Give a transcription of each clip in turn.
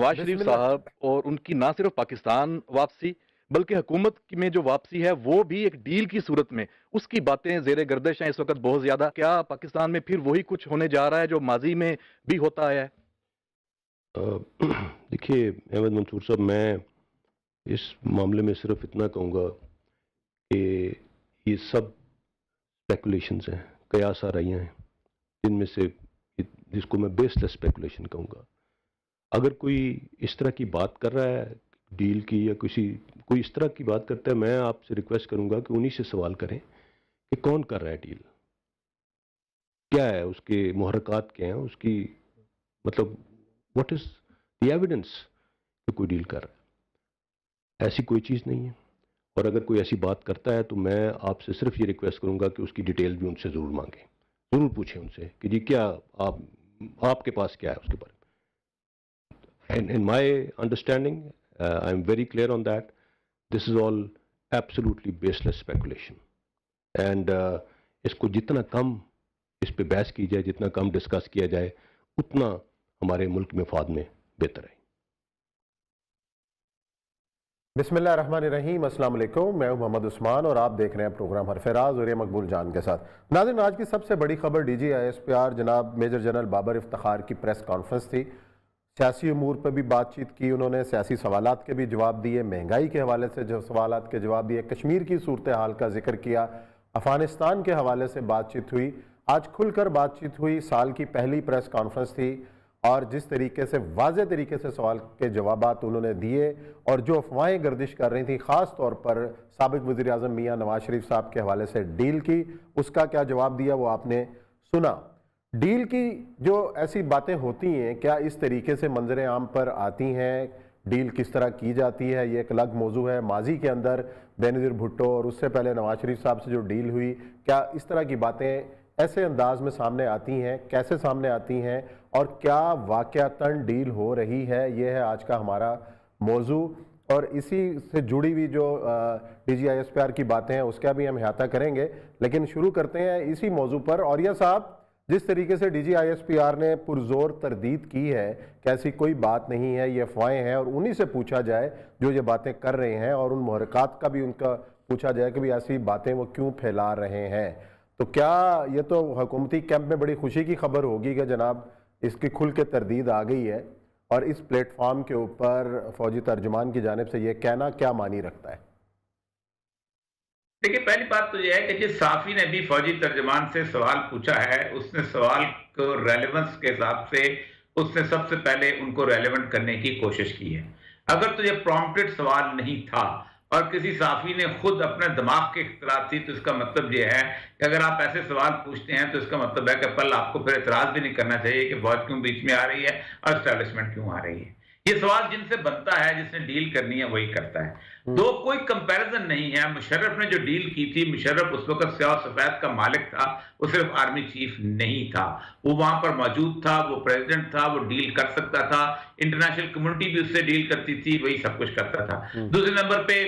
नवाज शरीफ बिस्मिल्लाह। साहब और उनकी ना सिर्फ पाकिस्तान वापसी बल्कि हुकूमत में जो वापसी है वो भी एक डील की सूरत में, उसकी बातें जेर गर्दिश हैं इस वक्त बहुत ज्यादा। क्या पाकिस्तान में फिर वही कुछ होने जा रहा है जो माजी में भी होता आया है? अ, देखिए अहमद मंसूर साहब, मैं इस मामले में सिर्फ इतना कहूँगा कि ये सब स्पेकुलेशंस हैं, कयास आराइयाँ हैं, जिनमें से जिसको मैं बेसलेस स्पेकुलेशन कहूँगा। अगर कोई इस तरह की बात कर रहा है डील की, या कोई इस तरह की बात करता है, मैं आपसे रिक्वेस्ट करूँगा कि उन्हीं से सवाल करें कि कौन कर रहा है डील, क्या है उसके मुहर्रकात, क्या हैं उसकी, मतलब व्हाट इज द एविडेंस कि कोई डील कर रहा है। ऐसी कोई चीज़ नहीं है। और अगर कोई ऐसी बात करता है तो मैं आपसे सिर्फ ये रिक्वेस्ट करूंगा कि उसकी डिटेल भी उनसे ज़रूर मांगें, ज़रूर पूछें उनसे कि जी क्या आपके पास क्या है उसके बारे में। In my understanding, I am very clear on that, this is all absolutely baseless speculation. And इसको जितना कम इस पे बहस की जाए, जितना कम डिस्कस किया जाए, उतना हमारे मुल्क में फाद में बेहतर है। बिस्मिल्लाहिर्रहमानिर्रहीम, अस्सलाम वालेकुम। मैं हूं मोहम्मद उस्मान और आप देख रहे हैं प्रोग्राम हरफराज और ये मकबूल जान के साथ। नाज़रीन, आज की सबसे बड़ी खबर DGISPR जनाब मेजर जनरल बाबर इफ्तिखार की प्रेस कॉन्फ्रेंस थी। सियासी अमूर पर भी बातचीत की उन्होंने, सियासी सवालात के भी जवाब दिए, महंगाई के हवाले से जो सवालात के जवाब दिए, कश्मीर की सूरत हाल का जिक्र किया, अफगानिस्तान के हवाले से बातचीत हुई। आज खुलकर बातचीत हुई, साल की पहली प्रेस कॉन्फ्रेंस थी और जिस तरीके से वाज़े तरीके से सवाल के जवाबात उन्होंने दिए और जो अफवाहें गर्दिश कर रही थी, ख़ास तौर पर साबिक़ वज़ीर आज़म मियाँ नवाज शरीफ साहब के हवाले से डील की, उसका क्या जवाब दिया वो आपने सुना। डील की जो ऐसी बातें होती हैं, क्या इस तरीके से मंजर आम पर आती हैं? डील किस तरह की जाती है ये एक अलग मौजू है। माजी के अंदर बेनज़ीर भुट्टो और उससे पहले नवाज शरीफ साहब से जो डील हुई, क्या इस तरह की बातें ऐसे अंदाज में सामने आती हैं, कैसे सामने आती हैं और क्या वाक़यातन डील हो रही है? ये है आज का हमारा मौजू और इसी से जुड़ी हुई जो DGISPR की बातें हैं उसका भी हम अहाता करेंगे। लेकिन शुरू करते हैं इसी मौजू पर। और यह साहब, जिस तरीके से DGISPR ने पुरजोर तरदीद की है कि ऐसी कोई बात नहीं है, ये अफवाहें हैं, और उन्हीं से पूछा जाए जो ये बातें कर रहे हैं और उन मुहर्रकात का भी उनका पूछा जाए कि भी ऐसी बातें वो क्यों फैला रहे हैं, तो क्या ये तो हुकूमती कैंप में बड़ी खुशी की खबर होगी कि जनाब इसकी खुल के तरदीद आ गई है। और इस प्लेटफॉर्म के ऊपर फौजी तर्जुमान की जानिब से ये कहना क्या मानी रखता है? देखिए, पहली बात तो यह है कि जिस साफी ने भी फौजी तर्जमान से सवाल पूछा है, उसने सवाल को रेलेवेंस के हिसाब से उसने सबसे पहले उनको रेलेवेंट करने की कोशिश की है। अगर तो ये प्रॉम्प्टेड सवाल नहीं था और किसी साफी ने खुद अपने दिमाग के इख्तिलाफ थी, तो इसका मतलब यह है कि अगर आप ऐसे सवाल पूछते हैं तो इसका मतलब है कि पल आपको फिर एतराज भी नहीं करना चाहिए कि फौज क्यों बीच में आ रही है और एस्टैब्लिशमेंट क्यों आ रही है। ये सवाल जिनसे बनता है, जिसने डील करनी है, वही करता है। दो कोई कंपैरिजन नहीं है। मुशर्रफ ने जो डील की थी, मुशर्रफ उस वक्त स्याह सफेद का मालिक था, वो सिर्फ आर्मी चीफ नहीं था। वो वहां पर मौजूद था, वो प्रेसिडेंट था, वो डील कर सकता था। इंटरनेशनल कम्युनिटी भी उससे डील करती थी, वही सब कुछ करता था। दूसरे नंबर पे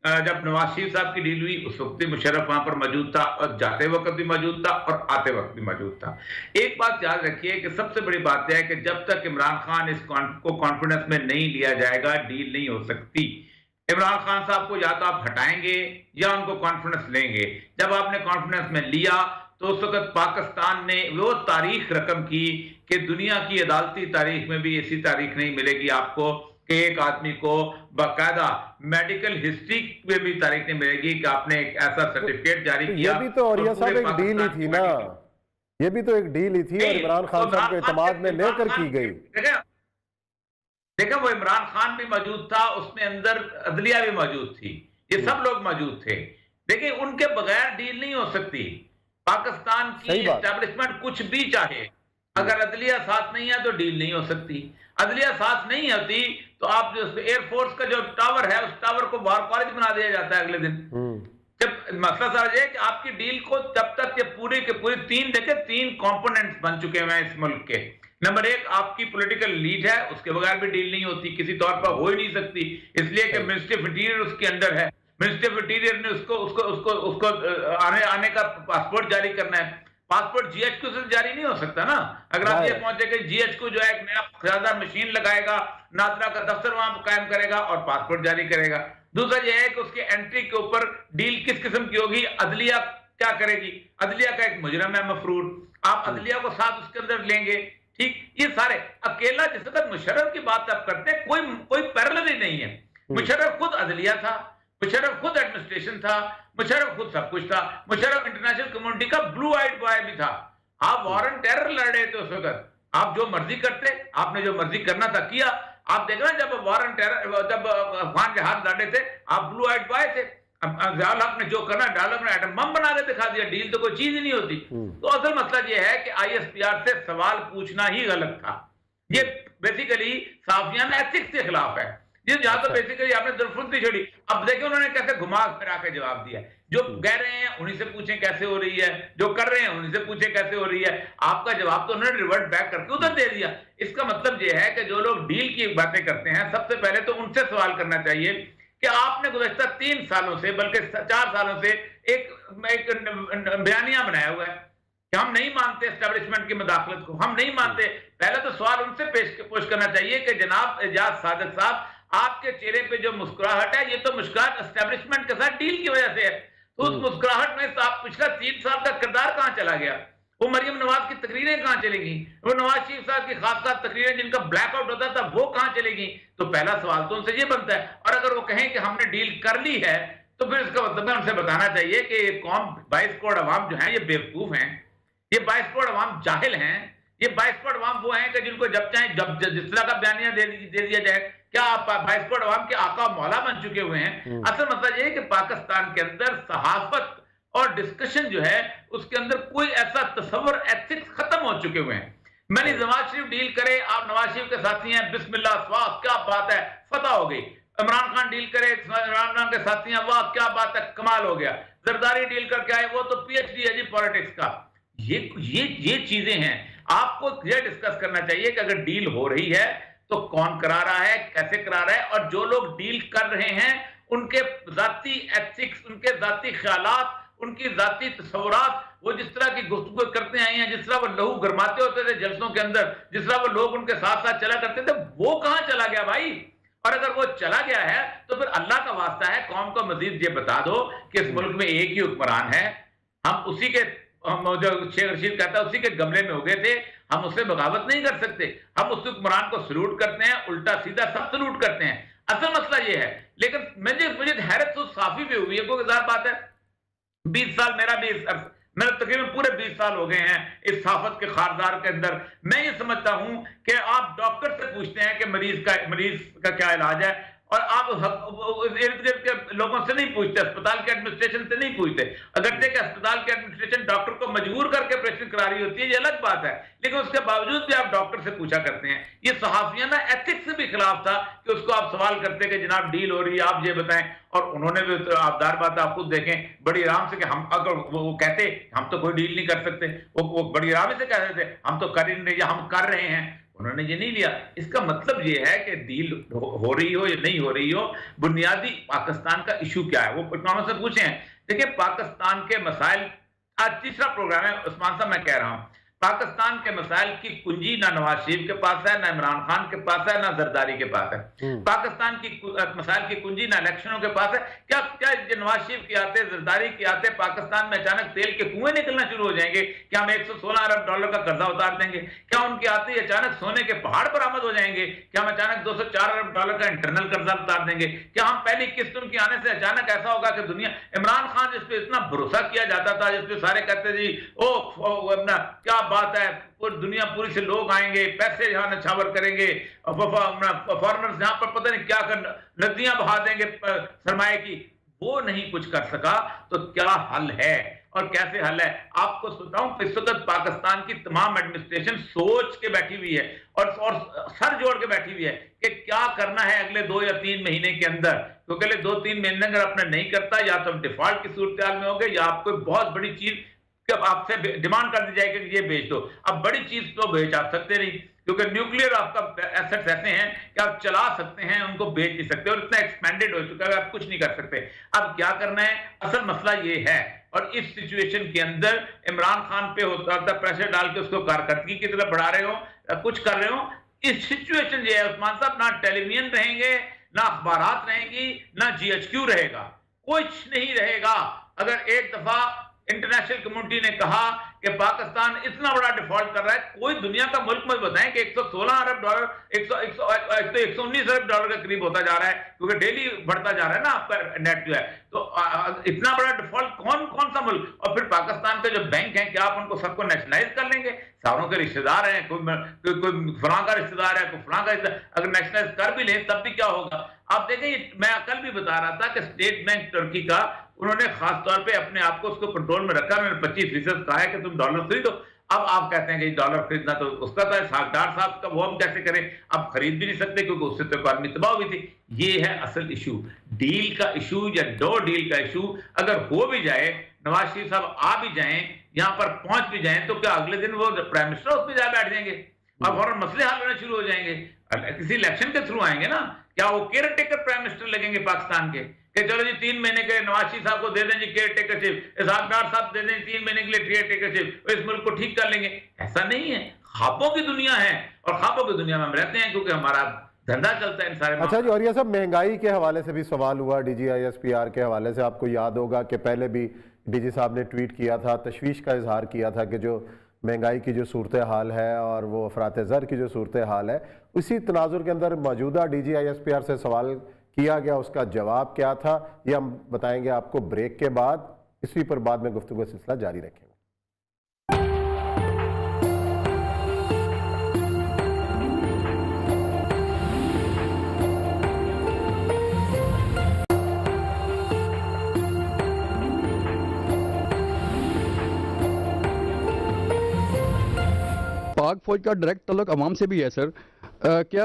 जब नवाज शरीफ साहब की डील हुई, उस वक्त भी मुशर्रफ वहां पर मौजूद था और जाते वक्त भी मौजूद था और आते वक्त भी मौजूद था। एक बात याद रखिए कि सबसे बड़ी बात यह है कि जब तक इमरान खान को कॉन्फिडेंस में नहीं लिया जाएगा, डील नहीं हो सकती। इमरान खान साहब को या तो आप हटाएंगे या उनको कॉन्फिडेंस लेंगे। जब आपने कॉन्फिडेंस में लिया तो उस वक्त पाकिस्तान ने वो तारीख रकम की कि दुनिया की अदालती तारीख में भी ऐसी तारीख नहीं मिलेगी आपको कि एक आदमी को बाकायदा मेडिकल हिस्ट्री में भी तारीख नहीं मिलेगी कि आपने एक ऐसा सर्टिफिकेट जारी किया। ये भी तो और ये सब एक डील ही थी ना, ये भी तो एक डील ही थी और इमरान खान साहब को इत्मीनान में लेकर की गई। देखा, वो इमरान खान भी मौजूद था, उसमें अंदर अदलिया भी मौजूद थी, ये सब लोग मौजूद थे। देखिए, उनके बगैर डील नहीं हो सकती। पाकिस्तान की एस्टैब्लिशमेंट कुछ भी चाहे, अगर अदलिया साथ नहीं है तो डील नहीं हो सकती। अदलिया साथ नहीं होती तो आप जो एयरफोर्स का जो टावर है, उस टावर को वार कॉलेज बना दिया जाता है अगले दिन। जब मसला सारा ये है कि आपकी डील को जब तक ये पूरी के पूरी तीन कंपोनेंट्स बन चुके हैं इस मुल्क के। नंबर एक, आपकी पॉलिटिकल लीड है, उसके बगैर भी डील नहीं होती, किसी तौर पर हो ही नहीं सकती, इसलिए कि मिनिस्ट्री ऑफ इंटीरियर उसके अंदर है। मिनिस्ट्री ऑफ इंटीरियर ने उसको आने का पासपोर्ट जारी करना है। पासपोर्ट जीएचक्यू से जारी नहीं हो सकता ना। अगर आप ये पहुंचे कि जीएचक्यू जो है एक नया शानदार मशीन लगाएगा, नाजरा का दफ्तर वहां कायम करेगा और पासपोर्ट जारी करेगा। दूसरा यह है कि उसकी एंट्री के ऊपर डील किस किस्म की होगी, अदलिया क्या करेगी, अदलिया का एक मुजरम है मफरूर, आप अदलिया को साथ उसके अंदर लेंगे, ठीक। ये सारे अकेला जिस तक मुशर्रफ की बात आप करते हैं, कोई पैरेलल ही नहीं है। मुशर्रफ खुद अदलिया था, मुशर्रफ खुद एडमिनिस्ट्रेशन था, मुशर्रफ खुद सब कुछ था, मुशर्रफ इंटरनेशनल कम्युनिटी का ब्लू आइड बॉय भी था। आप वॉर एंड टेरर लड़ रहे थे उस वक्त, आप जो मर्जी करते, आपने जो मर्जी करना था किया। आप देख रहे हैं जब वॉर एंड टेरर, जब अफगान जहाज लड़ रहे थे, आप ब्लू आइड बॉय थे। ज़ियाउल ने जो करना, डायलॉग ने एटम बम बना के दिखा दिया, डील तो कोई चीज ही नहीं होती। तो असल मसला ये है कि आईएसपीआर से सवाल पूछना ही गलत था। ये बेसिकली साफियाना एथिक्स के खिलाफ है। जहां तो बेसिकली आपने दुर्फुल्ती छोड़ी। अब देखिए उन्होंने कैसे घुमा फिरा के जवाब दिया। जो कह रहे हैं उन्हीं से पूछें कैसे हो रही है, जो कर रहे हैं उन्हीं से पूछें कैसे हो रही है। आपका जवाब तो उन्होंने रिवर्ट बैक करके उधर दे दिया। इसका मतलब यह है कि जो लोग डील की बातें करते हैं, सबसे पहले तो उनसे सवाल करना चाहिए कि आपने गुज़श्ता 3 सालों से, बल्कि 4 सालों से एक बयानिया बनाया हुआ है कि हम नहीं मानते एस्टेब्लिशमेंट की मदाखलत को, हम नहीं मानते। पहले तो सवाल उनसे पेश करना चाहिए कि जनाब एजाज सादिक साहब, आपके चेहरे पे जो मुस्कुराहट है, ये तो मुस्कुराहट एस्टेब्लिशमेंट के साथ डील की वजह से है। तो उस मुस्कुराहट में आप पिछला 3 साल का किरदार कहां चला गया? वो मरियम नवाज की तकरीरें कहां चलेगी? वो नवाज शरीफ साहब की खास तकरीरें जिनका ब्लैकआउट होता था, वो कहां चलेगी? तो पहला सवाल तो उनसे ये बनता है। और अगर वो कहें कि हमने डील कर ली है, तो फिर इसका मतलब है उनसे बताना चाहिए कि कौम 22 करोड़ अवाम जो है ये बेवकूफ हैं, ये 22 करोड़ अवाम जाहिल हैं, ये 22 करोड़ अवाम वो हैं कि जिनको जब चाहे जब जिस तरह का बयानिया दे दिया जाए। क्या आप 22 करोड़ अवाम के आका मौला बन चुके हुए हैं? असल मसला ये है कि पाकिस्तान के अंदर सहाफत और डिस्कशन जो है उसके अंदर कोई ऐसा तस्वर, एथिक्स खत्म हो चुके हुए हैं। मैंने नवाज शरीफ डील करे, आप नवाज शरीफ के साथी हैं, बिस्मिल्लाह वाह क्या बात है, फतह हो गई। इमरान खान डील करे, इमरान खान के साथी हैं, वाह क्या बात है, कमाल हो गया। जरदारी डील करके आए, वो तो पीएचडी है जी पॉलिटिक्स का। ये चीजें हैं। आपको ये डिस्कस करना चाहिए कि अगर डील हो रही है तो कौन करा रहा है, कैसे करा रहा है, और जो लोग डील कर रहे हैं उनके जाती एथिक्स, उनके जाती ख्यालात, उनकी जाती तस्वुरात, वो जिस तरह की गुफ्तगू करते आए हैं, जिस तरह वो लहू गरमाते होते थे जलसों के अंदर, जिस तरह वो लोग उनके साथ साथ चला करते थे, वो कहां चला गया भाई? और अगर वो चला गया है तो फिर अल्लाह का वास्ता है कौम को मजीद ये बता दो कि इस मुल्क में एक ही हुक्मरान है, हम उसी के, जो शेख रशीद कहता है, उसी के गमले में हो गए थे, हम उससे बगावत नहीं कर सकते। हम उस हुक्मरान को सलूट करते हैं, उल्टा सीधा सब सलूट करते हैं। असल मसला ये है। लेकिन मुझे हैरत तो साफी भी हुई है, कोई ज़ाहिर बात है 20 साल मेरा तकरीबन पूरे 20 साल हो गए हैं इस सहाफत के खारदार के अंदर। मैं ये समझता हूं कि आप डॉक्टर से पूछते हैं कि मरीज का क्या इलाज है, और आप इर्द गिर्द के लोगों से नहीं पूछते, अस्पताल के एडमिनिस्ट्रेशन से नहीं पूछते। अगर देखें अस्पताल के एडमिनिस्ट्रेशन डॉक्टर को मजबूर करके ऑपरेशन करा रही होती है, ये अलग बात है, लेकिन उसके बावजूद भी आप डॉक्टर से पूछा करते हैं। ये सहाफियाना एथिक्स से भी खिलाफ था कि उसको आप सवाल करते कि जनाब डील हो रही है, आप ये बताएं। और उन्होंने भी तो आपदार बात आप खुद देखें बड़ी आराम से कि हम, अगर वो कहते हम तो कोई डील नहीं कर सकते, वो बड़ी आराम से कहते थे हम तो कर ही नहीं, हम कर रहे हैं। उन्होंने ये नहीं लिया। इसका मतलब ये है कि डील हो रही हो या नहीं हो रही हो, बुनियादी पाकिस्तान का इशू क्या है वो इमामों से पूछे हैं। देखिए पाकिस्तान के मसाइल, आज तीसरा प्रोग्राम है उस्मान साहब, मैं कह रहा हूं पाकिस्तान के मसाइल की कुंजी ना नवाज शरीफ के पास है, ना इमरान खान के पास है, ना जरदारी के पास है। पाकिस्तान की मसाइल की कुंजी ना इलेक्शनों के पास है। क्या नवाज शरीफ के आते, जरदारी के आते पाकिस्तान में अचानक तेल के कुएं निकलना शुरू हो जाएंगे? क्या हम 116 अरब डॉलर का कर्जा उतार देंगे? क्या उनके आते ही अचानक सोने के पहाड़ बरामद हो जाएंगे? क्या हम अचानक 204 अरब डॉलर का इंटरनल कर्जा उतार देंगे? क्या हम पहली किस्त उनकी आने से अचानक ऐसा होगा कि दुनिया, इमरान खान जिस पे इतना भरोसा किया जाता था, जिस पे सारे कहते जी अपना क्या बात है, पूरी दुनिया पूरी से लोग आएंगे, पैसे यहाँ नछावर करेंगे, फॉरेनर्स यहाँ पर पता नहीं क्या कर, नदियां बहा देंगे सरमाए की, वो नहीं कुछ कर सका। तो क्या हल है और कैसे हल है? आपको बताऊं, इस वक्त पाकिस्तान की तमाम एडमिनिस्ट्रेशन सोच के बैठी हुई है और सर जोड़ के बैठी हुई है कि क्या करना है अगले 2 या 3 महीने के अंदर। क्योंकि अगले 2-3 महीने अगर आपने नहीं करता, या तो डिफॉल्ट की सूरत हाल में हो गए, या आपको बहुत बड़ी चीज आपसे डिमांड कर दी जाएगी कि ये बेच दो। अब बड़ी चीज तो बेच आप सकते नहीं, क्योंकि न्यूक्लियर आपका एसेट्स ऐसे हैं कि आप चला सकते हैं, उनको बेच नहीं सकते, और इतना एक्सपेंडेड हो चुका है आप कुछ नहीं कर सकते। अब क्या करना है? असल मसला ये है और इस सिचुएशन के अंदर इमरान खान पे होता था प्रेशर डाल के उसको कारकर्दगी की तरफ बढ़ा रहे हो, कुछ कर रहे हो। इस सिचुएशन ये है उस्मान साहब, ना टेलीविजन रहेंगे, ना अखबारात रहेंगी, ना GHQ रहेगा, कुछ नहीं रहेगा। अगर एक दफा इंटरनेशनल कम्युनिटी ने कहा कि पाकिस्तान इतना बड़ा डिफॉल्ट कर रहा है, कोई दुनिया का मुल्क मुझे बताएं कि 116 अरब डॉलर 119 अरब डॉलर के करीब होता जा रहा है, क्योंकि डेली बढ़ता जा रहा है ना आपका नेट जो है, तो इतना बड़ा डिफॉल्ट कौन सा मुल्क। और फिर पाकिस्तान के जो बैंक हैं, क्या आप उनको सबको नेशनलाइज कर लेंगे? सारों के रिश्तेदार हैं, कोई फलां का रिश्तेदार है, कोई फलां का रिश्तेदार, अगर नेशनलाइज कर भी लें तब भी क्या होगा? आप देखें, मैं कल भी बता रहा था कि स्टेट बैंक तुर्की का उन्होंने खास तौर पे अपने आप को उसको कंट्रोल में रखा, उन्होंने 25% कहा है कि तुम डॉलर खरीदो। अब आप कहते हैं कि डॉलर खरीदना तो उसका था, सागदार साहब का, वो हम कैसे करें? आप खरीद भी नहीं सकते क्योंकि उससे तो इकॉनमी तबाह हुई थी। ये है असल इशू, डील का इशू या नो डील का इशू। अगर हो भी जाए, नवाज शरीफ साहब आ भी जाएं, यहाँ पर पहुंच भी जाएं, तो क्या अगले दिन वो प्राइम मिनिस्टर उसमें जा बैठ जाएंगे और फौरन मसले हल होने शुरू हो जाएंगे? किसी इलेक्शन के थ्रू आएंगे ना? क्या वो केयर टेकर प्राइम मिनिस्टर लगेंगे पाकिस्तान के कि चलो जी 3 महीने के नवाज शरीफ साहब को दे दें जी केयर टेकरशिप, इसाकदार साहब दे दें 3 महीने के लिए केयर टेकरशिप, इस मुल्क को ठीक कर लेंगे? ऐसा नहीं है। ख्वाबों की दुनिया है और ख्वाबों की दुनिया में हम रहते हैं क्योंकि हमारा धंधा चलता है इन सारे। अच्छा जी, और ये सब महंगाई के हवाले से भी सवाल हुआ, DGISPR के हवाले से आपको याद होगा कि पहले भी DG साहब ने ट्वीट किया था, तशवीश का इजहार किया था कि जो महंगाई की जो सूरत हाल है और वो अफरात ज़र की जो सूरत हाल है, उसी तनाजुर के अंदर मौजूदा DGISPR से सवाल किया गया, उसका जवाब क्या था ये हम बताएंगे आपको ब्रेक के बाद। इसी पर बाद में गुफ्तगू का सिलसिला जारी रखेंगे। पाक फौज का डायरेक्ट तल्लुक अवाम से भी है सर। क्या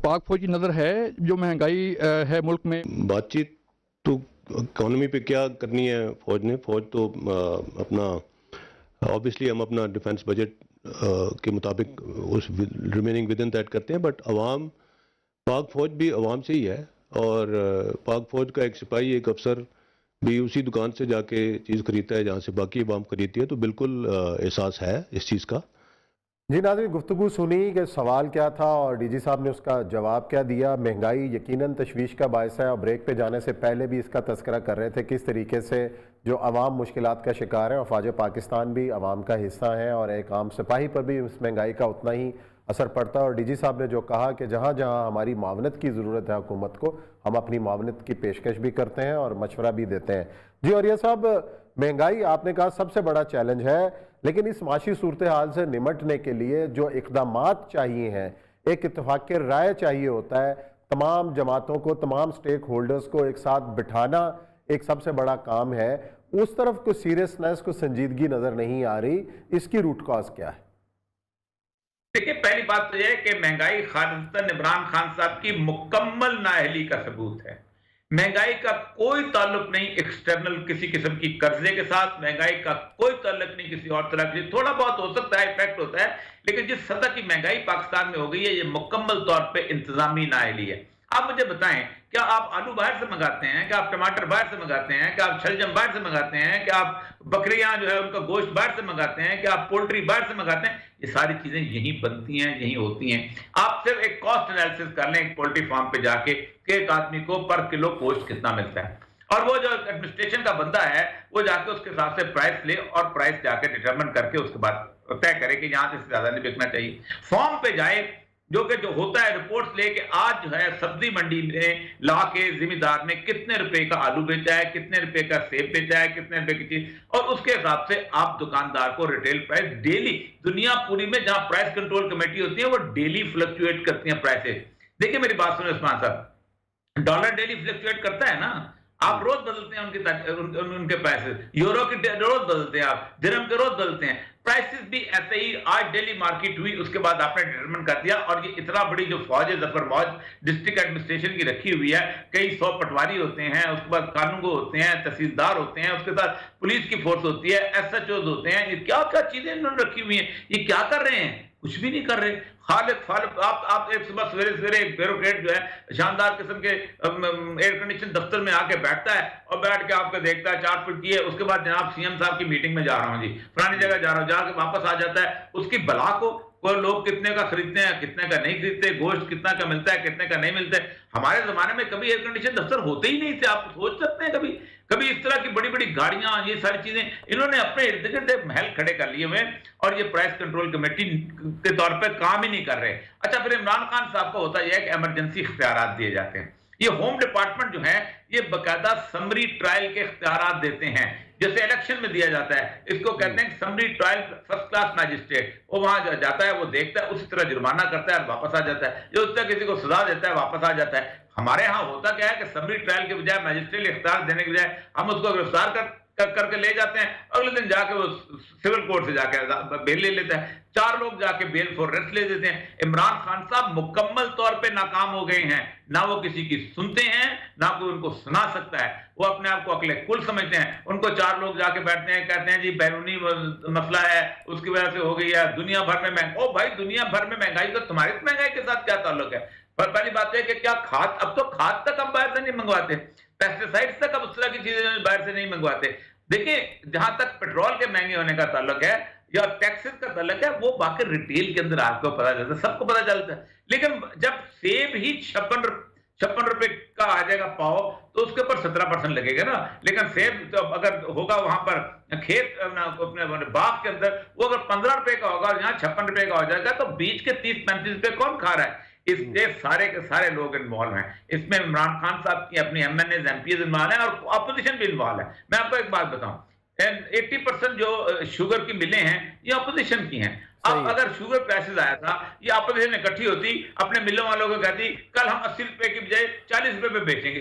पाक फौज की नज़र है जो महंगाई है मुल्क में? बातचीत तो इकॉनमी पे क्या करनी है फौज ने, फौज तो अपना ऑब्वियसली हम अपना डिफेंस बजट के मुताबिक उस रिमेनिंग विद इन दैट करते हैं, बट अवाम, पाक फौज भी अवाम से ही है और पाक फौज का एक सिपाही, एक अफसर भी उसी दुकान से जाके चीज़ खरीदता है जहाँ से बाकी अवाम खरीदती है, तो बिल्कुल एहसास है इस चीज़ का। जी नाज़रीन, गुफ्तगू सुनी कि सवाल क्या था और DG साहब ने उसका जवाब क्या दिया। महंगाई यकीनन तशवीश का बायस है और ब्रेक पे जाने से पहले भी इसका तस्करा कर रहे थे किस तरीके से जो अवाम मुश्किलात का शिकार है और फ़ौज पाकिस्तान भी अवाम का हिस्सा है और एक आम सिपाही पर भी इस महंगाई का उतना ही असर पड़ता है। और DG साहब ने जो कहा कि जहाँ जहाँ हमारी मावनत की ज़रूरत है हुकूमत को, हम अपनी मावनत की पेशकश भी करते हैं और मशवरा भी देते हैं। जी, और ये साहब, महंगाई आपने कहा सबसे बड़ा चैलेंज है, लेकिन इस माशी सूरत हाल से निमटने के लिए जो इक़दामात चाहिए हैं, एक इत्तेफाक राय चाहिए होता है, तमाम जमातों को, तमाम स्टेक होल्डर्स को एक साथ बिठाना एक सबसे बड़ा काम है। उस तरफ को सीरियसनेस, को संजीदगी नजर नहीं आ रही, इसकी रूट कॉज क्या है? देखिए, पहली बात तो यह है कि महंगाई खालिदतन इमरान खान साहब की मुकम्मल नाअहली का सबूत है। महंगाई का कोई ताल्लुक नहीं एक्सटर्नल किसी किस्म की कर्जे के साथ, महंगाई का कोई ताल्लुक नहीं किसी और तरह की, थोड़ा बहुत हो सकता है, इफेक्ट होता है, लेकिन जिस सतह की महंगाई पाकिस्तान में हो गई है, ये मुकम्मल तौर पे इंतजामी नाअहली है। आप मुझे बताएं, क्या आप आलू बाहर से मंगाते हैं? क्या आप टमाटर बाहर से मंगाते हैं? क्या आप शलजम बाहर से मंगाते हैं? क्या आप बकरियां जो है उनका गोश्त बाहर से मंगाते हैं? क्या आप पोल्ट्री बाहर से मंगाते हैं? ये सारी चीजें यहीं बनती हैं, यहीं होती हैं। आप सिर्फ एक कॉस्ट एनालिसिस कर लें पोल्ट्री फार्म पे जाके कि एक आदमी को पर किलो गोश्त कितना मिलता है, और वो जो एडमिनिस्ट्रेशन का बंदा है वो जाके उसके हिसाब से प्राइस ले और प्राइस जाके डिटरमिन करके उसके बाद तय करे कि यहाँ से ज्यादा नहीं बिकना चाहिए। फॉर्म पे जाए, जो होता है, रिपोर्ट्स लेके आज जो है सब्जी मंडी में ला के जिम्मेदार ने कितने रुपए का आलू बेचा है, कितने रुपए का सेब बेचा है, कितने रुपए की चीज, और उसके हिसाब से आप दुकानदार को रिटेल प्राइस डेली, दुनिया पूरी में जहां प्राइस कंट्रोल कमेटी होती है वो डेली फ्लक्चुएट करती है प्राइसेस। देखिए मेरी बात सुनो उस्मान साहब, डॉलर डेली फ्लक्चुएट करता है ना, आप रोज बदलते हैं उनके प्राइसेस, यूरो के रोज बदलते हैं, आप दिरहम के रोज बदलते हैं, प्राइसेस भी ऐसे ही। आज डेली मार्केट हुई, उसके बाद आपने डिटरमिन कर दिया, और ये इतना बड़ी जो फौज है, जफर फौज डिस्ट्रिक्ट एडमिनिस्ट्रेशन की रखी हुई है, कई 100 पटवारी होते हैं, उसके बाद कानूनगो होते हैं, तहसीलदार होते हैं, उसके साथ पुलिस की फोर्स होती है, SHOs होते हैं, ये क्या क्या चीजें इन्होंने रखी हुई हैं, ये क्या कर रहे हैं? कुछ भी नहीं कर रहे। खालिद फालिद आप एक सुबह सवेरे सवेरे एक ब्यूरोक्रेट जो है शानदार किस्म के एयर कंडीशन दफ्तर में आके बैठता है और बैठ के आपको देखता है, चार्ट फिट किए, उसके बाद जनाब सीएम साहब की मीटिंग में जा रहा हूं जी, फलानी जगह जा रहा हूं, जाके वापस आ जाता है। उसकी बला को लोग कितने का खरीदते हैं, कितने का नहीं खरीदते, गोश्त कितना का मिलता है, कितने का नहीं मिलता है। हमारे जमाने में कभी एयर कंडीशन दफ्तर होते ही नहीं थे। आप सोच सकते हैं कभी कभी इस तरह की बड़ी बड़ी गाड़ियां, ये सारी चीजें इन्होंने अपने इर्द गिर्द महल खड़े कर लिए हुए और ये प्राइस कंट्रोल कमेटी के तौर पर काम ही नहीं कर रहे। अच्छा, फिर इमरान खान साहब को होता यह है कि इमरजेंसी इख्तियारात दिए जाते हैं। ये होम डिपार्टमेंट जो है ये बकायदा समरी ट्रायल के इख्तियारात देते हैं, जैसे इलेक्शन में दिया जाता है। इसको कहते हैं summary trial first class magistrate. वो वहां जाता है, वो देखता है, उसी तरह जुर्माना करता है और वापस आ जाता है। जो उससे किसी को सजा देता है वापस आ जाता है। हमारे यहाँ होता क्या है कि समरी ट्रायल के बजाय मैजिस्ट्रेट इख्तियार देने के बजाय हम उसको गिरफ्तार करके ले जाते हैं, अगले दिन जाके वो सिविल कोर्ट से जाके बेल ले लेता है। 4 लोग जाके बेल फॉर रेस्ट ले देते हैं। इमरान खान साहब मुकम्मल तौर पे नाकाम हो गए हैं, ना वो किसी की सुनते हैं, ना कोई उनको सुना सकता है। वो अपने आप को अकले कुल समझते हैं। उनको 4 लोग जाके बैठते हैं, कहते हैं जी बैरूनी मसला है, उसकी वजह से हो गई है, दुनिया भर में महंगाई। ओ भाई, दुनिया भर में महंगाई तो तुम्हारी महंगाई के साथ क्या ताल्लुक है? पर पहली बात है कि क्या खाद, अब तो खाद तक हम बाहर से नहीं मंगवाते, पेस्टिसाइड्स तक अब उस तरह की चीजें बाहर से नहीं मंगवाते। देखिए, जहां तक पेट्रोल के महंगे होने का ताल्लुक है या टैक्सेस का ताल्लुक है, वो बाकी रिटेल के अंदर आपको पता चलता है, सबको पता चलता है। लेकिन जब सेब ही 56 रुपए का आ जाएगा पाव, तो उसके ऊपर 17% लगेगा ना। लेकिन सेब तो अगर होगा वहां पर खेत अपने बाग के अंदर, वो अगर 15 रुपए का होगा और यहाँ 56 रुपए का हो जाएगा, तो बीच के 30-35 रुपए कौन खा रहा है? इसके सारे के सारे लोग इन्वॉल्व हैं इसमें। इमरान खान साहब की अपनी एमएनएज एमपीज इन्वॉल्व है और अपोजिशन भी इन्वॉल्व है। मैं आपको एक बात बताऊं, 80% जो शुगर की मिलें हैं ये अपोजिशन की हैं। अब अगर शुगर क्राइसिस आया था, ये अपोजिशन इकट्ठी होती, अपने मिलों वालों को कहती कल हम 80 रुपए की बजाय 40 रुपए पे बेचेंगे,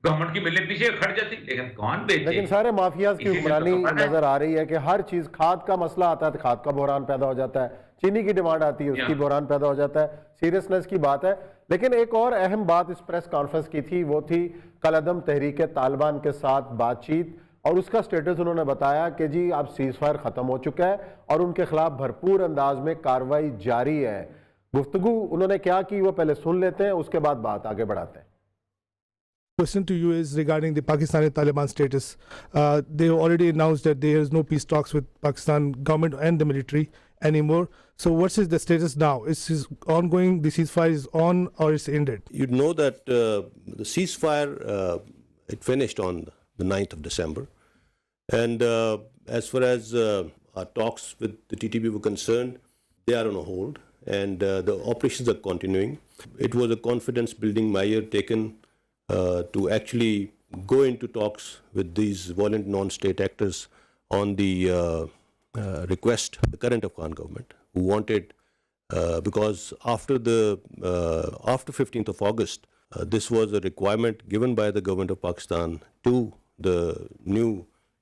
गवर्नमेंट की मिलें पीछे खड़ जाती। लेकिन कौन बेचे? लेकिन सारे माफियाज की हुक्मरानी नजर आ रही है कि हर चीज, खाद का मसला आता है तो खाद का बहरान पैदा हो जाता है, चीनी की डिमांड आती है उसकी बहरान पैदा हो जाता है। सीरियसनेस की बात है। लेकिन एक और अहम बात इस प्रेस कॉन्फ्रेंस की थी, वो थी कलअदम तहरीक तालिबान के साथ बातचीत, और उसका स्टेटस उन्होंने बताया कि जी अब सीज फायर खत्म हो चुका है और उनके खिलाफ भरपूर अंदाज में कार्रवाई जारी है। गुफ्तगू उन्होंने क्या की वो पहले सुन लेते हैं, उसके बाद बात आगे बढ़ाते हैं। Question to you is regarding the Pakistani Taliban status. They already announced that there is no peace talks with Pakistan government and the military anymore. So what is the status now? Is it ongoing? The ceasefire is on or it's ended? You know that the ceasefire, it finished on the 9th of December. And as far as our talks with the TTP were concerned, they are on a hold and the operations are continuing. It was a confidence building measure taken to actually go into talks with these violent non-state actors on the request of the current Afghan government, who wanted, because after 15th of August, this was a requirement given by the government of Pakistan to the new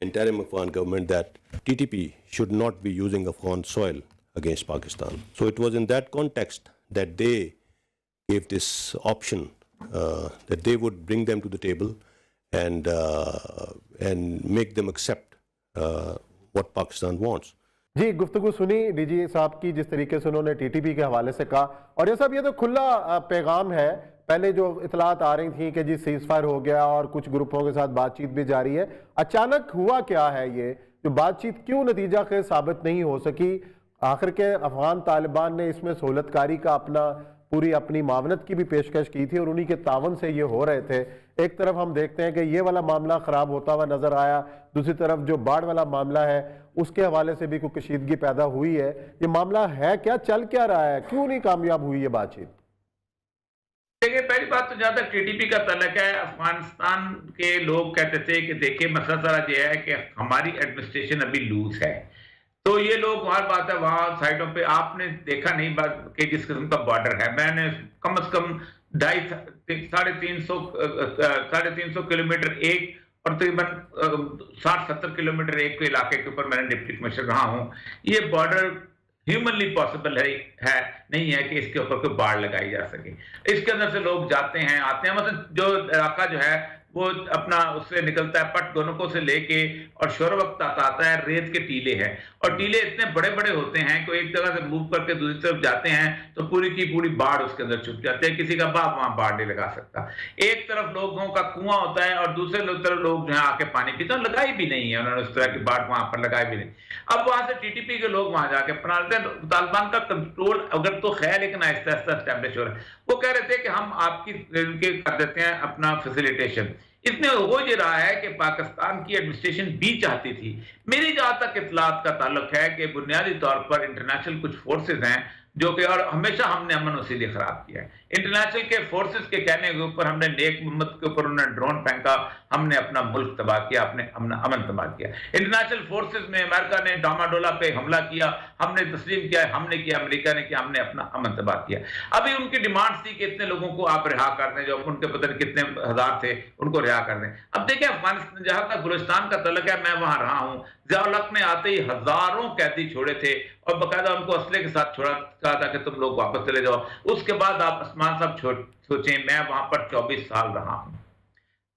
interim Afghan government that TTP should not be using Afghan soil against Pakistan. So it was in that context that they gave this option, that they would bring them to the table and make them accept what Pakistan wants. जी, गुफ्तगू सुनी DG साहब की, जिस तरीके से उन्होंने TTP के हवाले से कहा। और ये सब ये तो खुला पैगाम है। पहले जो इतलात आ रही थी कि जी सीज फायर हो गया और कुछ ग्रुपों के साथ बातचीत भी जारी है, अचानक हुआ क्या है? ये जो बातचीत क्यों नतीजा खेज साबित नहीं हो सकी? आखिर के अफगान तालिबान ने इसमें सहूलतकारी का पूरी अपनी मावनत की भी पेशकश की थी और उन्हीं के तावन से ये हो रहे थे। एक तरफ हम देखते हैं कि ये वाला मामला खराब होता हुआ नजर आया, दूसरी तरफ जो बाढ़ वाला मामला है उसके हवाले से भी कोई कशीदगी पैदा हुई है। ये मामला है क्या, चल क्या रहा है, क्यों नहीं कामयाब हुई ये बातचीत? देखिए, पहली बात तो जहां तक टीटीपी का तल्लक है, अफगानिस्तान के लोग कहते थे कि देखिए मसला सारा ये है कि हमारी एडमिनिस्ट्रेशन अभी लूज है। तो ये लोग, हर बात है वहां साइडों पे आपने देखा नहीं बात कि जिस किस्म का बॉर्डर है, मैंने कम से कम 350 किलोमीटर एक और तकरीबन 60-70 किलोमीटर एक इलाके के ऊपर मैंने डिप्टी कमिश्नर रहा हूं। ये बॉर्डर ह्यूमनली पॉसिबल है नहीं है कि इसके ऊपर कोई बाढ़ लगाई जा सके। इसके अंदर से लोग जाते हैं आते हैं। मतलब जो इलाका जो है वो अपना उससे निकलता है, पट गोनकों से लेके और शोर वक्त आता है, रेत के टीले हैं और टीले इतने बड़े बड़े होते हैं कि एक जगह से मूव करके दूसरी तरफ जाते हैं तो पूरी की पूरी बाढ़ उसके अंदर छुप जाती है, किसी का बाप वहां बाढ़ नहीं लगा सकता। एक तरफ लोगों का कुआं होता है और दूसरे तरफ लोग जो है आके पानी पीते हैं, लगाई भी नहीं है उन्होंने उस तरह की बाढ़ वहां पर लगाई भी नहीं। अब वहां से टीटीपी के लोग वहां जाके अपना लेते हैं, तालिबान का कंट्रोल अगर तो खैर लेकिन आहिस्ता आहिस्ता एस्टैब्लिश हो रहा है। वो कह रहे थे कि हम आपकी इनके कर देते हैं अपना फैसिलिटेशन। इसमें हो ये रहा है कि पाकिस्तान की एडमिनिस्ट्रेशन भी चाहती थी, मेरी जहां तक इत्तलात का ताल्लुक है कि बुनियादी तौर पर इंटरनेशनल कुछ फोर्सेज हैं जो कि, और हमेशा हमने अमन वसीले खराब किया है। इंटरनेशनल के फोर्सेस के कहने के ऊपर हमने नेक मोहम्मद के ऊपर उन्होंने ड्रोन फेंका, हमने अपना मुल्क तबाह किया, अपने अमन तबाह किया। इंटरनेशनल फोर्सेस में अमेरिका ने डामाडोला पे हमला किया, हमने तस्लीम किया, हमने किया, अमेरिका ने किया, हमने अपना अमन तबाह किया। अभी उनकी डिमांड थी कि इतने लोगों को आप रिहा कर दें, जो उनके पता नहीं कितने हजार थे उनको रिहा कर दें। अब देखिए अफगानिस्तान, जहां तक गुलिस्तान का तल्लुक है, मैं वहां रहा हूं, ज़िया-उल हक ने आते ही हजारों कैदी छोड़े थे और बाकायदा उनको असले के साथ छोड़ा, कहा था कि तुम लोग वापस चले जाओ। उसके बाद आप उस्मान साहब सोचें, मैं वहां पर 24 साल रहा हूं,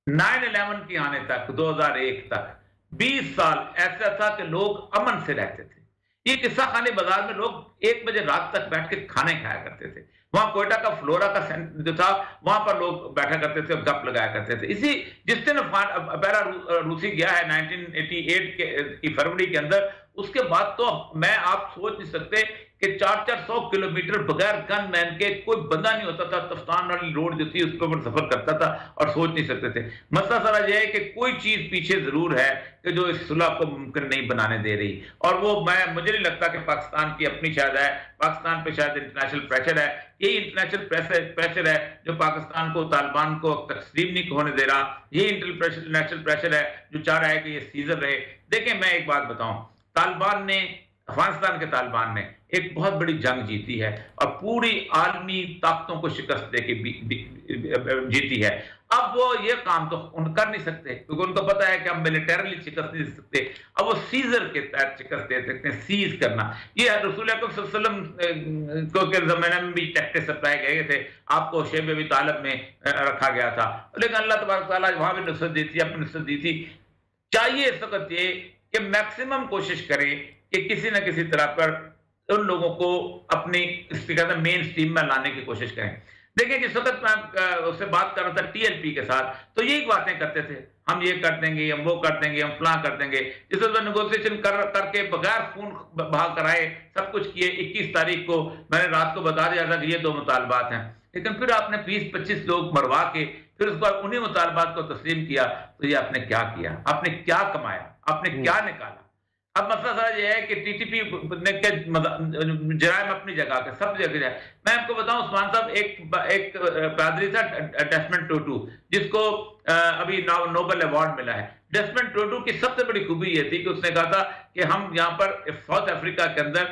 9/11 के आने तक 2001 तक 20 साल ऐसा था कि लोग अमन से रहते थे। ये किस्सा खाने बाजार में लोग 1 बजे रात तक बैठ के खाने खाया करते थे। वहां कोयटा का फ्लोरा का सेंटर जो था वहां पर लोग बैठा करते थे और गप लगाया करते थे। इसी जिस दिन पहला रूसी गया है 1988 की फरवरी के अंदर, उसके बाद तो मैं आप सोच नहीं सकते कि 400 किलोमीटर बगैर गन मैन के कोई बंदा नहीं होता था। तफ्तान वाली रोड जो थी उस पर सफर करता था और सोच नहीं सकते थे। मसला सारा यह है कि कोई चीज पीछे जरूर है कि जो इस सुलह को मुमकिन नहीं बनाने दे रही, और वो मुझे नहीं लगता कि पाकिस्तान की अपनी शायद है, पाकिस्तान पे शायद इंटरनेशनल प्रेशर है। यही इंटरनेशनल प्रेशर है जो पाकिस्तान को, तालिबान को तस्लीम नहीं होने दे रहा। यही इंटरनेशनल प्रेशर है जो चाह रहा है कि ये सीजर रहे। देखें मैं एक बात बताऊं, तालिबान ने, अफगानिस्तान के तालिबान ने एक बहुत बड़ी जंग जीती है और पूरी आलमी ताकतों को शिकस्त देके जीती है। अब वो ये काम तो कर नहीं सकते क्योंकि उनको पता है कि हम मिलिटरली शिकस्त नहीं दे सकते। अब वो सीजर के तहत शिकस्त दे सकते हैं, सीज करना। ये रसूल अकरम सल्लल्लाहु अलैहि वसल्लम को के ज़माने में भी टैक्टिस सप्लाई गए थे, आपको शेब अबी तालिब में रखा गया था, लेकिन अल्लाह तबारक व तआला वहां भी नुसरत दी थी, अपनी नुसरत दी थी। चाहिए इस वक्त ये कि मैक्सिमम कोशिश करें कि किसी न किसी तरह पर उन लोगों को अपनी मेन स्ट्रीम में लाने की कोशिश करें। देखिए जिस वक्त मैं उससे बात कर रहा था टीएलपी के साथ, तो यही बातें करते थे, हम ये कर देंगे, हम वो कर देंगे, हम फलां कर देंगे। जिस वक्त नेगोशिएशन करके बगैर खून बहा कराए सब कुछ किए, 21 तारीख को मैंने रात को बता दिया था कि ये 2 मुतालबात हैं, लेकिन फिर आपने 20-25 लोग मरवा के फिर उसके बाद उन्हीं मुतालबात को तस्लीम किया। तो ये आपने क्या किया, आपने क्या कमाया, आपने क्या निकाला? अब मसला सारा ये है कि टीटीपी ने के जराइम अपनी जगह के सब जगह है। मैं आपको बताऊं उस्मान साहब, एक पादरी था डेस्मंड टुटू, जिसको अभी नोबेल अवार्ड मिला है। डेस्मंड टुटू की सबसे बड़ी खूबी ये थी कि उसने कहा था कि हम यहाँ पर साउथ अफ्रीका के अंदर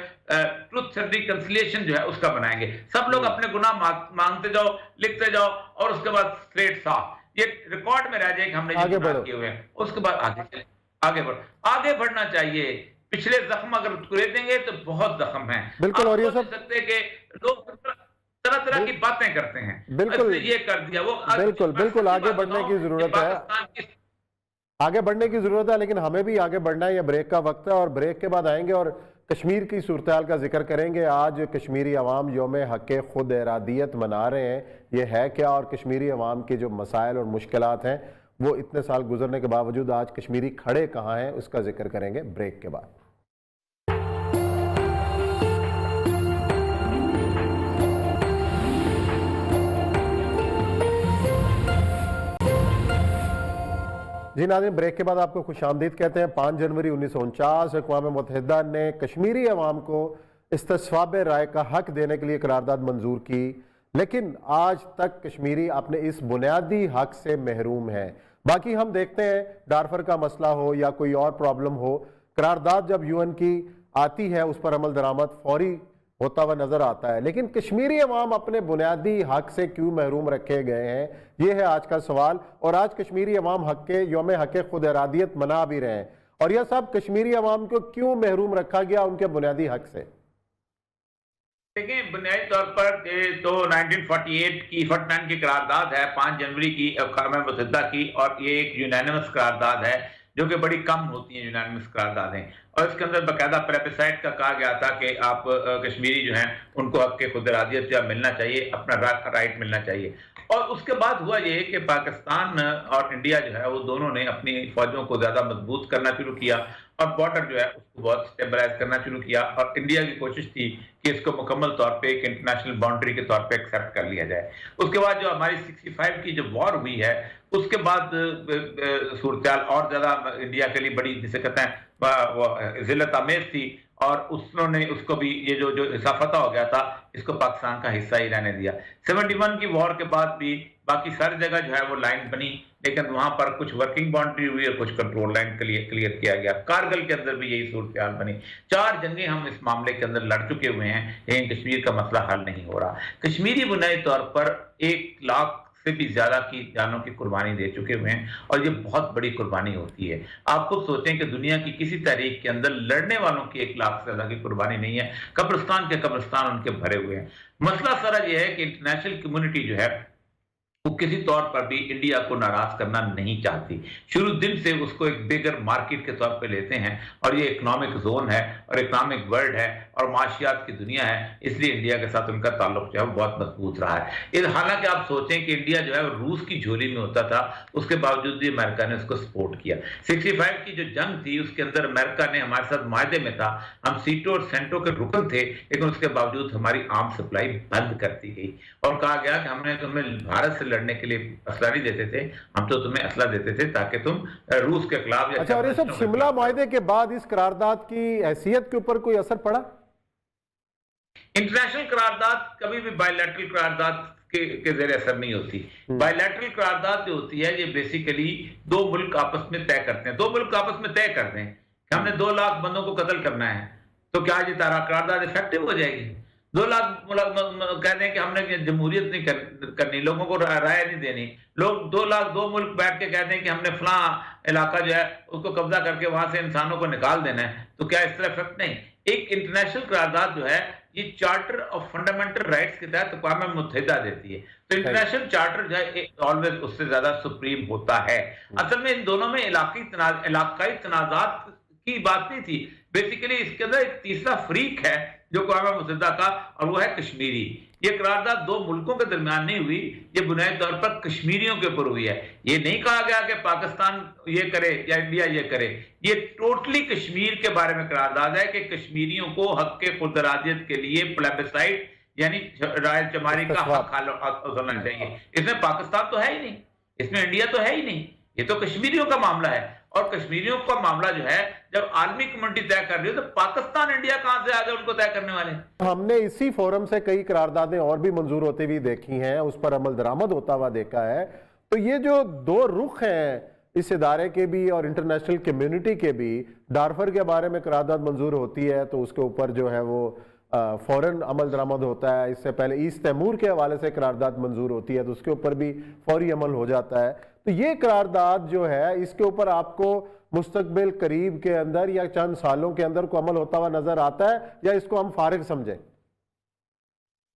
ट्रुथ एंड रिकंसिलिएशन जो है उसका बनाएंगे। सब लोग अपने गुनाह मांगते जाओ, लिखते जाओ और उसके बाद स्ट्रेट साफ ये रिकॉर्ड में रह जाए कि हमने ये गुनाह किए हुए हैं। उसके बाद आगे बढ़ना चाहिए। पिछले जख्म अगर कुरे देंगे तो बहुत जख्म है। बिल्कुल, और ये सब सकते कि लोग तरह तरह की बातें करते हैं, बिल्कुल ये कर दिया वो, बिल्कुल आगे बढ़ने की जरूरत है, आगे बढ़ने की जरूरत है, लेकिन हमें भी आगे बढ़ना है। ये ब्रेक का वक्त है और ब्रेक के बाद आएंगे और कश्मीर की सूरत का जिक्र करेंगे। आज कश्मीरी अवाम यौम हक़ खुद इरादियत मना रहे हैं, ये है क्या, और कश्मीरी अवाम के जो मसाइल और मुश्किलात हैं वो इतने साल गुजरने के बावजूद आज कश्मीरी खड़े कहाँ हैं, उसका जिक्र करेंगे ब्रेक के बाद। जी नाज़रीन, ब्रेक के बाद आपको खुशामदीद कहते हैं। 5 जनवरी 1949 अक़वाम मुत्तहिदा ने कश्मीरी अवाम को इस्तिस्वाब राय का हक देने के लिए करारदाद मंजूर की, लेकिन आज तक कश्मीरी अपने इस बुनियादी हक से महरूम है। बाकी हम देखते हैं डारफर का मसला हो या कोई और प्रॉब्लम हो, करारदाद जब यूएन की आती है उस पर अमल दरामद फौरी होता हुआ नजर आता है, लेकिन कश्मीरी अवाम अपने बुनियादी हक से क्यों महरूम रखे गए हैं, ये है आज का सवाल। और आज कश्मीरी अवाम यौम हक़ खुद इरादियत मना भी रहे हैं, और यह सब कश्मीरी अवाम को क्यों महरूम रखा गया उनके बुनियादी हक से। देखिए, बुनियादी तौर पर तो 1948 की 49 की करारदाद है, 5 जनवरी की अक़वाम मुत्तहिदा की, और ये एक यूनानिमस करारदाद है, जो कि बड़ी कम होती हैं यूनानिमस करारदादें। और इसके अंदर बाकायदा प्लेबिसाइट का कहा गया था कि आप कश्मीरी जो हैं उनको हक खुद इरादियत या मिलना चाहिए, अपना राइट मिलना चाहिए। और उसके बाद हुआ ये कि पाकिस्तान और इंडिया जो है वो दोनों ने अपनी फौजों को ज्यादा मजबूत करना शुरू किया और बॉर्डर जो है उसको बहुत स्टेबलाइज करना शुरू किया, और इंडिया की कोशिश थी कि इसको मुकम्मल तौर पे एक इंटरनेशनल बाउंड्री के तौर पे एक्सेप्ट कर लिया जाए। उसके बाद जो हमारी 65 की जो वॉर हुई है, उसके बाद सूरत और ज्यादा इंडिया के लिए बड़ी, जिसे कहते हैं जिल्लत आमेज थी, और उन्होंने उसको भी ये जो हिसाफता हो गया था, इसको पाकिस्तान का हिस्सा ही रहने दिया। 71 की वॉर के बाद भी बाकी सारी जगह जो है वो लाइन बनी, लेकिन वहां पर कुछ वर्किंग बाउंड्री हुई और कुछ कंट्रोल लाइन क्लियर किया गया। कारगिल के अंदर भी यही सूरत बनी। 4 जंगें हम इस मामले के अंदर लड़ चुके हुए हैं, लेकिन कश्मीर का मसला हल नहीं हो रहा। कश्मीरी बुनियादी तौर पर 1 लाख से भी ज्यादा की जानों की कुर्बानी दे चुके हुए हैं, और ये बहुत बड़ी कुर्बानी होती है। आप खुद सोचें कि दुनिया की किसी तारीख के अंदर लड़ने वालों की 1 लाख से ज्यादा की कुर्बानी नहीं है, कब्रिस्तान के कब्रिस्तान उनके भरे हुए हैं। मसला सारा ये है कि इंटरनेशनल कम्युनिटी जो है वो किसी तौर पर भी इंडिया को नाराज करना नहीं चाहती। शुरू दिन से उसको एक बिगर मार्केट के तौर पे लेते हैं, और ये इकोनॉमिक जोन है और इकोनॉमिक वर्ल्ड है और माशियात की दुनिया है, इसलिए इंडिया के साथ उनका ताल्लुक जो है वो बहुत मजबूत रहा है। हालांकि आप सोचें कि इंडिया जो है रूस की झोली में होता था, उसके बावजूद भी अमेरिका ने उसको सपोर्ट किया। 65 की जो जंग थी उसके अंदर अमेरिका ने हमारे साथ मायदे में था, हम सीटो और सेंटो के रुकन थे, लेकिन उसके बावजूद हमारी आर्म सप्लाई बंद कर दी गई और कहा गया कि हमने तुम्हें भारत से लड़ने के लिए असला नहीं देते थे, हम तो तुम्हें असला देते थे ताकि तुम रूस के खिलाफ। अच्छा, और ये सब शिमला मुआहदे के बाद इस करारदाद की हैसियत के ऊपर कोई असर पड़ा? इंटरनेशनल करारदाद कभी भी बायलैटरल करारदाद के जरिए असर नहीं होती। बायलैटरल करारदाद जो होती है, ये बेसिकली 2 मुल्क आपस में तय करते हैं। 2 मुल्क आपस में तय करते हैं कि हमने 2 लाख बंदों को कत्ल करना है, तो क्या ये तारा करारदाद इफेक्टिव हो जाएगी? 2 लाख कहते हैं कि हमने जमहूरियत नहीं करनी, लोगों को राय नहीं देनी। लोग 2 लाख 2 मुल्क बैठ के कहते हैं कि हमने फला इलाका जो है उसको कब्जा करके वहां से इंसानों को निकाल देना है, तो क्या इस तरह इफेक्ट नहीं? एक इंटरनेशनल करारदाद जो है ये चार्टर ऑफ फंडामेंटल राइट्स के तहत अक़वाम मुत्तहिदा देती है, तो इंटरनेशनल चार्टर जो है ऑलवेज उससे ज्यादा सुप्रीम होता है। असल में इन दोनों में इलाकाई तनाजात की बात नहीं थी, बेसिकली इसके अंदर एक तीसरा फरीक है जो अक़वाम मुत्तहिदा का, और वो है कश्मीरी। ये करारदाद 2 मुल्कों के दरमियान नहीं हुई, ये बुनियादी तौर पर कश्मीरियों के ऊपर हुई है। ये नहीं कहा गया कि पाकिस्तान ये करे या इंडिया ये करे, ये टोटली कश्मीर के बारे में करारदाद है कि कश्मीरियों को हक के खुद इरादियत के लिए प्लेबिसाइट यानी राय चमारी का हक होना चाहिए। इसमें पाकिस्तान तो है ही नहीं, इसमें इंडिया तो है ही नहीं, ये तो कश्मीरियों का मामला है। और कश्मीरियों का मामला जो है जब आलमी कम्युनिटी तय कर रही हो, तो पाकिस्तान इंडिया कहां से आगे उनको तय करने वाले? हमने इसी फोरम से कई करारदादें और भी मंजूर होती हुई देखी हैं, उस पर अमल दरामद होता हुआ देखा है। तो ये जो 2 रुख हैं इस इदारे के भी और इंटरनेशनल कम्युनिटी के भी, डारफर के बारे में करारदाद मंजूर होती है तो उसके ऊपर जो है वो फौरन अमल दरामद होता है। इससे पहले ईस्ट तैमूर के हवाले से करारदाद मंजूर होती है तो उसके ऊपर भी फौरी अमल हो जाता है। तो ये करारदाद जो है, इसके ऊपर आपको मुस्तकबिल करीब के अंदर या चंद सालों के अंदर को अमल होता हुआ नजर आता है, या इसको हम फारिग समझें?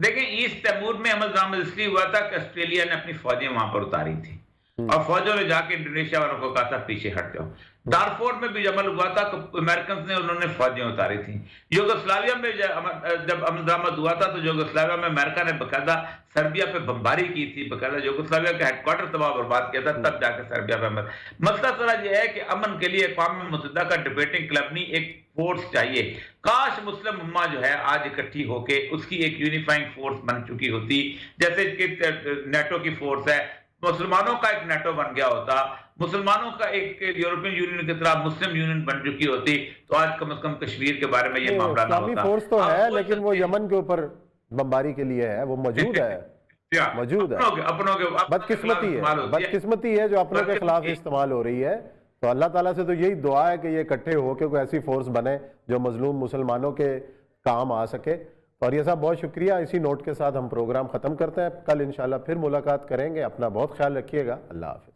देखें, ईस्ट तैमूर में अमल दरामद इसलिए हुआ था कि ऑस्ट्रेलिया ने अपनी फौजें वहां पर उतारी थी और फौजों ने जाके इंडोनेशिया वालों को कहा था पीछे हट जाओ। दारफोर में भी अमल हुआ था, अमेरिकन ने उन्होंने फौजें उतारी थी। यूगोस्लाविया में जब अमल दरामद हुआ था तो यूगोस्लाविया में अमेरिका ने बकायदा सर्बिया पे बमबारी की थी, बकायदा यूगोस्लाविया का हेडक्वार्टर तबाह बर्बाद किया था, तब जाकर सर्बिया पे अमल। मसला सारा यह है कि अमन के लिए अक़वाम मुत्तहिदा का डिबेटिंग क्लब नहीं, एक फोर्स चाहिए। काश मुस्लिम उम्मा जो है आज इकट्ठी होके उसकी एक यूनिफाइंग फोर्स बन चुकी होती, जैसे कि नेटो की फोर्स है, मुसलमानों का एक नेटो बन गया होता, मुसलमानों का एक यूरोपियन यूनियन की तरह मुस्लिम यूनियन बन चुकी होती, तो आज कम से कम कश्मीर के बारे में ये मामला ना होता। फोर्स तो है, लेकिन वो यमन के ऊपर बमबारी के लिए है, वो मौजूद है मौजूद है। अपनों के बदकिस्मती है जो अपनों के खिलाफ इस्तेमाल हो रही है। तो अल्लाह ताला से तो यही दुआ है कि ये इकट्ठे होकर कोई ऐसी फोर्स बने जो मजलूम मुसलमानों के काम आ सके। और ये साहब बहुत शुक्रिया। इसी नोट के साथ हम प्रोग्राम ख़त्म करते हैं, कल इंशाल्लाह फिर मुलाकात करेंगे। अपना बहुत ख्याल रखिएगा। अल्लाह हाफ़िज़।